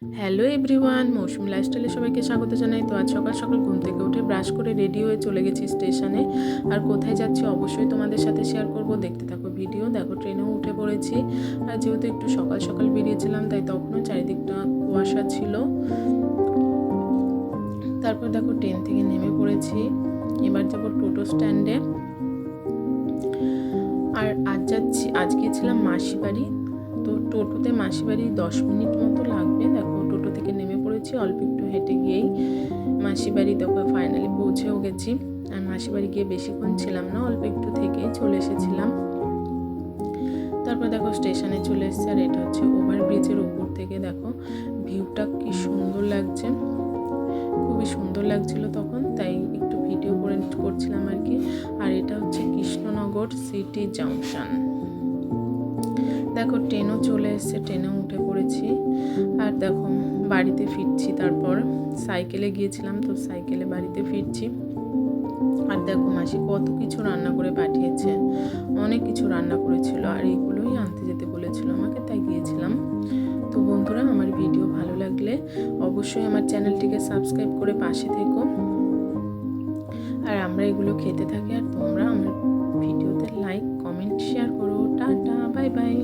Hello everyone, মৌসুমি লাইফস্টাইলে সবাইকে স্বাগত জানাই। তো আজ সকাল সকাল ঘুম থেকে উঠে ব্রাশ করে রেডি হয়ে চলে গেছি স্টেশনে। আর কোথায় যাচ্ছি অবশ্যই তোমাদের সাথে শেয়ার করব, দেখতে থাকো ভিডিও। দেখো ট্রেনেও উঠে পড়েছি। আর যেহেতু একটু সকাল সকাল বেরিয়েছিলাম তাই তখনও চারিদিকটা কুয়াশা ছিল। তারপর দেখো ট্রেন থেকে নেমে পড়েছি। এবার যাবো টোটো স্ট্যান্ডে। আর আজ গিয়েছিলাম মাসি বাড়ি। তো টোটোতে মাসি বাড়ি 10 মিনিট মতো লাগবে। দেখো টোটো থেকে নেমে পড়েছি, অল্প একটু হেঁটে গিয়েই মাসি বাড়ি দেখো ফাইনালি পৌঁছেও গেছি। আর মাসি বাড়ি গিয়ে বেশিক্ষণ ছিলাম না, অল্প একটু থেকেই চলে এসেছিলাম। তারপর দেখো স্টেশনে চলে এসেছে। আর এটা হচ্ছে ওভারব্রিজের উপর থেকে দেখো ভিউটা কি সুন্দর লাগছে, খুবই সুন্দর লাগছিল তখন, তাই একটু ভিডিও করছিলাম আর কি। আর এটা হচ্ছে কৃষ্ণনগর সিটি জাংশন। দেখো ট্রেনও চলে এসেছে, ট্রেনেও উঠে পড়েছি। আর দেখো বাড়িতে ফিরছি। তারপর সাইকেলে গিয়েছিলাম, তো সাইকেলে বাড়িতে ফিরছি। আর দেখো মাসি কত কিছু রান্না করে পাঠিয়েছে, অনেক কিছু রান্না করেছিল। আর এগুলোই আনতে যেতে বলেছিল আমাকে, তাই গিয়েছিলাম। তো বন্ধুরা, আমার ভিডিও ভালো লাগলে অবশ্যই আমার চ্যানেলটিকে সাবস্ক্রাইব করে পাশে থেকো। আর আমরা এগুলো খেতে থাকি। আর তোমরা আমার ভিডিওতে লাইক, কমেন্ট, শেয়ার করো। Tata, bye bye.